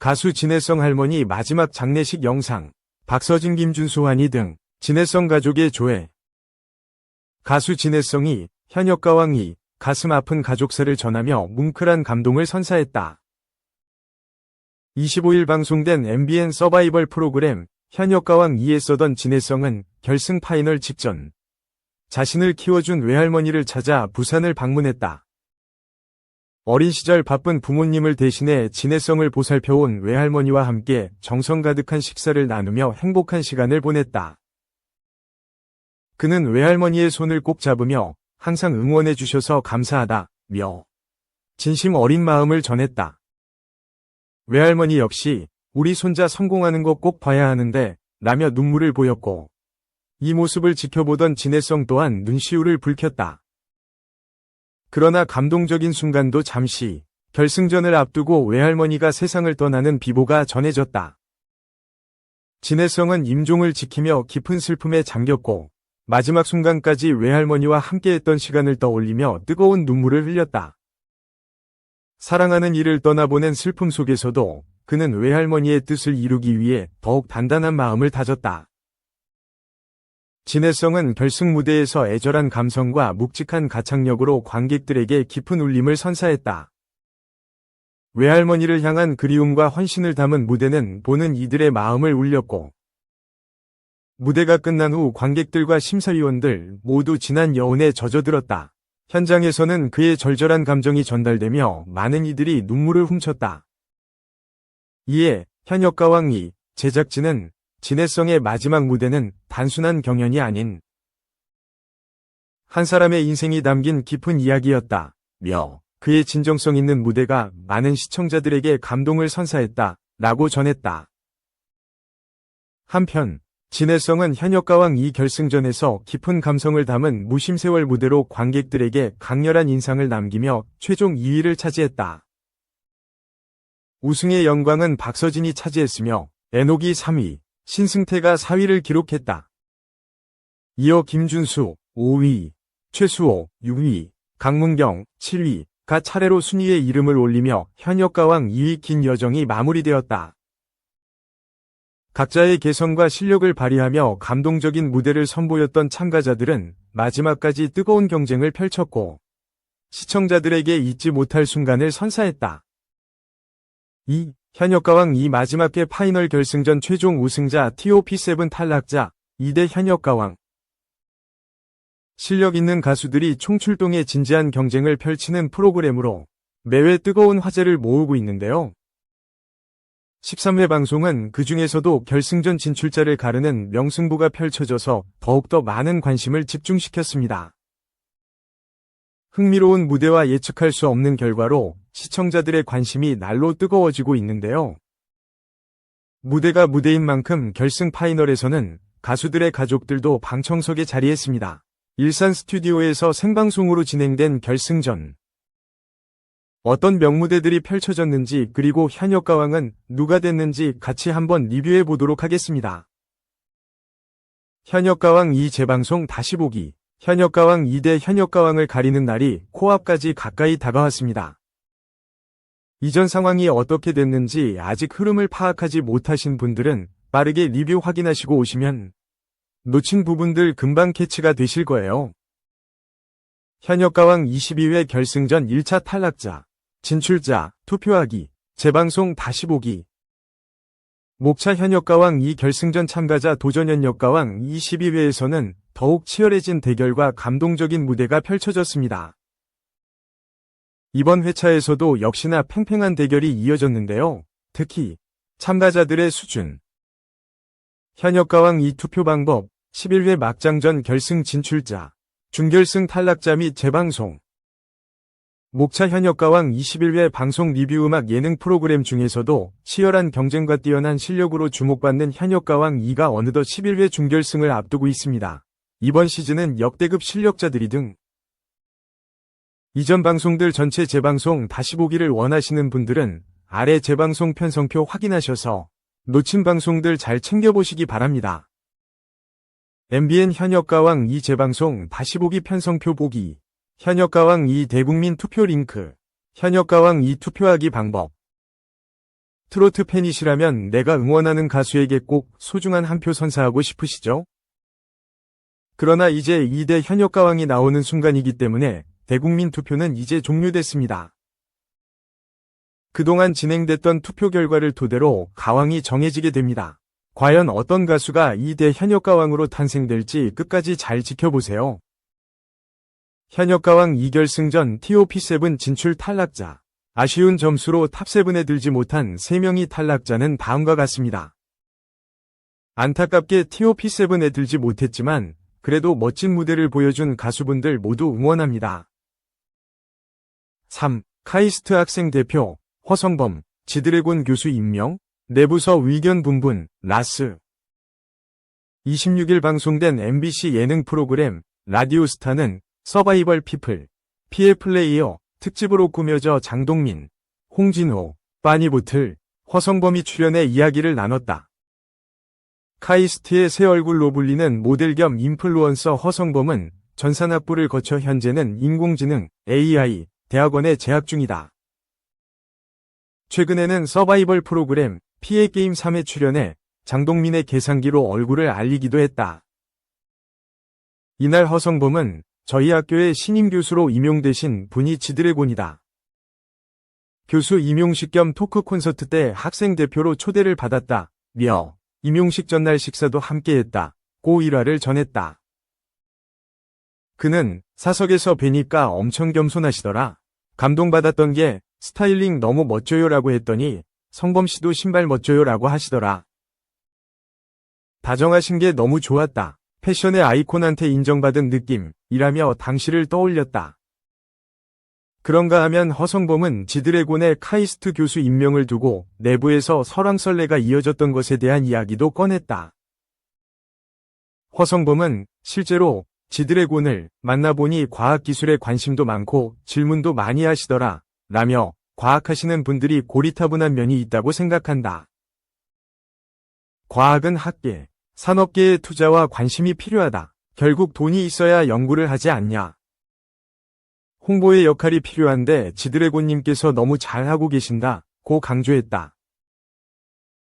가수 진해성 할머니 마지막 장례식 영상, 박서진 김준수 환희 등 진해성 가족의 조회. 가수 진해성이 현역가왕 이 가슴 아픈 가족사를 전하며 뭉클한 감동을 선사했다. 25일 방송된 MBN 서바이벌 프로그램 현역가왕 2에서던 진해성은 결승 파이널 직전 자신을 키워준 외할머니를 찾아 부산을 방문했다. 어린 시절 바쁜 부모님을 대신해 진해성을 보살펴온 외할머니와 함께 정성 가득한 식사를 나누며 행복한 시간을 보냈다. 그는 외할머니의 손을 꼭 잡으며 항상 응원해 주셔서 감사하다며 진심 어린 마음을 전했다. 외할머니 역시 우리 손자 성공하는 거 꼭 봐야 하는데 라며 눈물을 보였고 이 모습을 지켜보던 진해성 또한 눈시울을 붉혔다. 그러나 감동적인 순간도 잠시 결승전을 앞두고 외할머니가 세상을 떠나는 비보가 전해졌다. 진해성은 임종을 지키며 깊은 슬픔에 잠겼고 마지막 순간까지 외할머니와 함께했던 시간을 떠올리며 뜨거운 눈물을 흘렸다. 사랑하는 이를 떠나보낸 슬픔 속에서도 그는 외할머니의 뜻을 이루기 위해 더욱 단단한 마음을 다졌다. 진해성은 결승 무대에서 애절한 감성과 묵직한 가창력으로 관객들에게 깊은 울림을 선사했다. 외할머니를 향한 그리움과 헌신을 담은 무대는 보는 이들의 마음을 울렸고 무대가 끝난 후 관객들과 심사위원들 모두 진한 여운에 젖어들었다. 현장에서는 그의 절절한 감정이 전달되며 많은 이들이 눈물을 훔쳤다. 이에 현역가왕 이 제작진은 진해성의 마지막 무대는 단순한 경연이 아닌 한 사람의 인생이 담긴 깊은 이야기였다며 그의 진정성 있는 무대가 많은 시청자들에게 감동을 선사했다 라고 전했다. 한편 진해성은 현역가왕 이 결승전에서 깊은 감성을 담은 무심세월 무대로 관객들에게 강렬한 인상을 남기며 최종 2위를 차지했다. 우승의 영광은 박서진이 차지했으며 애녹이 3위, 신승태가 4위를 기록했다. 이어 김준수 5위, 최수호 6위, 강문경 7위가 차례로 순위에 이름을 올리며 현역가왕 2위 긴 여정이 마무리되었다. 각자의 개성과 실력을 발휘하며 감동적인 무대를 선보였던 참가자들은 마지막까지 뜨거운 경쟁을 펼쳤고 시청자들에게 잊지 못할 순간을 선사했다. 이 현역가왕 2 마지막 회 파이널 결승전 최종 우승자 TOP7 탈락자 2대 현역가왕. 실력 있는 가수들이 총출동해 진지한 경쟁을 펼치는 프로그램으로 매회 뜨거운 화제를 모으고 있는데요. 13회 방송은 그 중에서도 결승전 진출자를 가르는 명승부가 펼쳐져서 더욱더 많은 관심을 집중시켰습니다. 흥미로운 무대와 예측할 수 없는 결과로 시청자들의 관심이 날로 뜨거워지고 있는데요. 무대가 무대인 만큼 결승 파이널에서는 가수들의 가족들도 방청석에 자리했습니다. 일산 스튜디오에서 생방송으로 진행된 결승전. 어떤 명무대들이 펼쳐졌는지 그리고 현역가왕은 누가 됐는지 같이 한번 리뷰해 보도록 하겠습니다. 현역가왕 2 재방송 다시 보기. 현역가왕 2대 현역가왕을 가리는 날이 코앞까지 가까이 다가왔습니다. 이전 상황이 어떻게 됐는지 아직 흐름을 파악하지 못하신 분들은 빠르게 리뷰 확인하시고 오시면 놓친 부분들 금방 캐치가 되실 거예요. 현역가왕 22회 결승전 1차 탈락자, 진출자, 투표하기, 재방송 다시 보기. 목차 현역가왕 2 결승전 참가자 도전 현역가왕 22회에서는 더욱 치열해진 대결과 감동적인 무대가 펼쳐졌습니다. 이번 회차에서도 역시나 팽팽한 대결이 이어졌는데요. 특히 참가자들의 수준. 현역가왕 2 투표 방법, 11회 막장전 결승 진출자, 준결승 탈락자 및 재방송. 목차 현역가왕 21회 방송 리뷰 음악 예능 프로그램 중에서도 치열한 경쟁과 뛰어난 실력으로 주목받는 현역가왕 2가 어느덧 11회 준결승을 앞두고 있습니다. 이번 시즌은 역대급 실력자들이 등 이전 방송들 전체 재방송 다시 보기를 원하시는 분들은 아래 재방송 편성표 확인하셔서 놓친 방송들 잘 챙겨보시기 바랍니다. MBN 현역가왕 2 재방송 다시 보기 편성표 보기. 현역가왕 2 대국민 투표 링크. 현역가왕 2 투표하기 방법. 트로트 팬이시라면 내가 응원하는 가수에게 꼭 소중한 한 표 선사하고 싶으시죠? 그러나 이제 2대 현역가왕이 나오는 순간이기 때문에 대국민 투표는 이제 종료됐습니다. 그동안 진행됐던 투표 결과를 토대로 가왕이 정해지게 됩니다. 과연 어떤 가수가 2대 현역가왕으로 탄생될지 끝까지 잘 지켜보세요. 현역가왕 2결승전 TOP7 진출 탈락자. 아쉬운 점수로 탑7에 들지 못한 3명이 탈락자는 다음과 같습니다. 안타깝게 TOP7에 들지 못했지만 그래도 멋진 무대를 보여준 가수분들 모두 응원합니다. 3. 카이스트 학생 대표 허성범, 지드래곤 교수 임명, 내부서 의견 분분, 라스. 26일 방송된 MBC 예능 프로그램 라디오스타는 서바이벌 피플, 피해 플레이어 특집으로 꾸며져 장동민, 홍진호, 빠니보틀, 허성범이 출연해 이야기를 나눴다. 카이스트의 새 얼굴로 불리는 모델 겸 인플루언서 허성범은 전산학부를 거쳐 현재는 인공지능, AI, 대학원에 재학 중이다. 최근에는 서바이벌 프로그램 피해 게임 3에 출연해 장동민의 계산기로 얼굴을 알리기도 했다. 이날 허성범은 저희 학교의 신임 교수로 임용되신 분이 지드래곤이다. 교수 임용식 겸 토크 콘서트 때 학생 대표로 초대를 받았다. 며 임용식 전날 식사도 함께했다. 고 일화를 전했다. 그는 사석에서 뵈니까 엄청 겸손하시더라. 감동받았던 게 스타일링 너무 멋져요 라고 했더니 성범씨도 신발 멋져요 라고 하시더라. 다정하신 게 너무 좋았다. 패션의 아이콘한테 인정받은 느낌이라며 당시를 떠올렸다. 그런가 하면 허성범은 지드래곤의 카이스트 교수 임명을 두고 내부에서 설왕설래가 이어졌던 것에 대한 이야기도 꺼냈다. 허성범은 실제로 지드래곤을 만나보니 과학기술에 관심도 많고 질문도 많이 하시더라 라며 과학하시는 분들이 고리타분한 면이 있다고 생각한다. 과학은 학계, 산업계의 투자와 관심이 필요하다. 결국 돈이 있어야 연구를 하지 않냐. 홍보의 역할이 필요한데 지드래곤님께서 너무 잘하고 계신다 고 강조했다.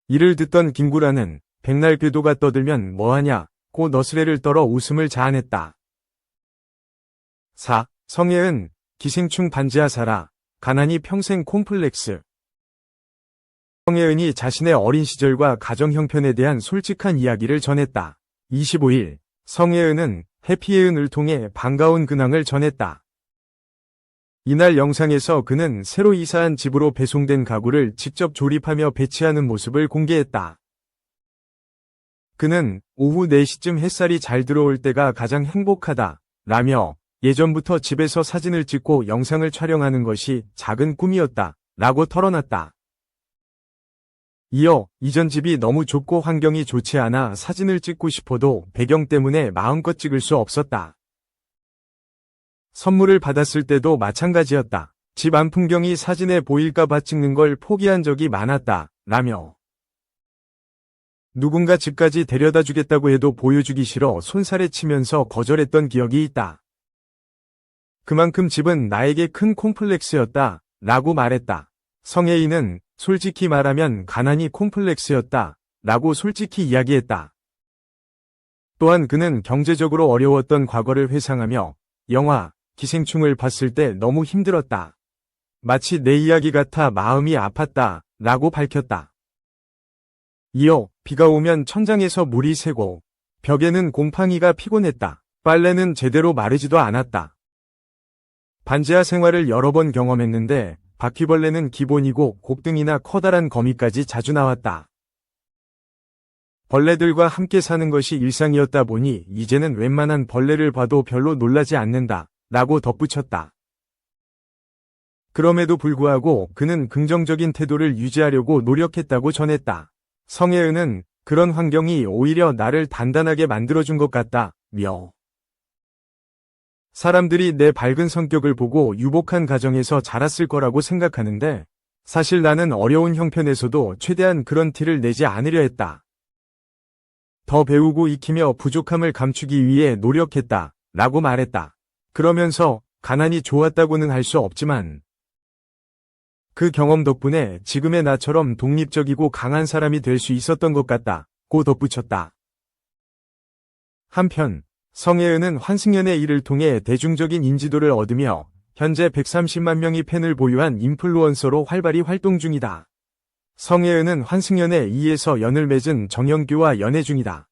이를 듣던 김구라는 백날 궤도가 떠들면 뭐하냐 고 너스레를 떨어 웃음을 자아냈다. 4. 성혜은, 기생충 반지하사라, 가난이 평생 콤플렉스. 성혜은이 자신의 어린 시절과 가정 형편에 대한 솔직한 이야기를 전했다. 25일, 성혜은은 해피혜은을 통해 반가운 근황을 전했다. 이날 영상에서 그는 새로 이사한 집으로 배송된 가구를 직접 조립하며 배치하는 모습을 공개했다. 그는 오후 4시쯤 햇살이 잘 들어올 때가 가장 행복하다 라며 예전부터 집에서 사진을 찍고 영상을 촬영하는 것이 작은 꿈이었다 라고 털어놨다. 이어 이전 집이 너무 좁고 환경이 좋지 않아 사진을 찍고 싶어도 배경 때문에 마음껏 찍을 수 없었다. 선물을 받았을 때도 마찬가지였다. 집 안 풍경이 사진에 보일까봐 찍는 걸 포기한 적이 많았다 라며 누군가 집까지 데려다 주겠다고 해도 보여주기 싫어 손살에 치면서 거절했던 기억이 있다. 그만큼 집은 나에게 큰 콤플렉스였다 라고 말했다. 성혜인은 솔직히 말하면 가난이 콤플렉스였다 라고 솔직히 이야기했다. 또한 그는 경제적으로 어려웠던 과거를 회상하며 영화 기생충을 봤을 때 너무 힘들었다. 마치 내 이야기 같아 마음이 아팠다 라고 밝혔다. 이어 비가 오면 천장에서 물이 새고 벽에는 곰팡이가 피곤했다. 빨래는 제대로 마르지도 않았다. 반지하 생활을 여러 번 경험했는데 바퀴벌레는 기본이고 곱등이나 커다란 거미까지 자주 나왔다. 벌레들과 함께 사는 것이 일상이었다 보니 이제는 웬만한 벌레를 봐도 별로 놀라지 않는다 라고 덧붙였다. 그럼에도 불구하고 그는 긍정적인 태도를 유지하려고 노력했다고 전했다. 성혜은은 그런 환경이 오히려 나를 단단하게 만들어준 것 같다 며 사람들이 내 밝은 성격을 보고 유복한 가정에서 자랐을 거라고 생각하는데 사실 나는 어려운 형편에서도 최대한 그런 티를 내지 않으려 했다. 더 배우고 익히며 부족함을 감추기 위해 노력했다 라고 말했다. 그러면서 가난이 좋았다고는 할 수 없지만 그 경험 덕분에 지금의 나처럼 독립적이고 강한 사람이 될 수 있었던 것 같다. 고 덧붙였다. 한편 성혜은은 환승연의 일을 통해 대중적인 인지도를 얻으며 현재 130만 명의 팬을 보유한 인플루언서로 활발히 활동 중이다. 성혜은은 환승연의 2에서 연을 맺은 정영규와 연애 중이다.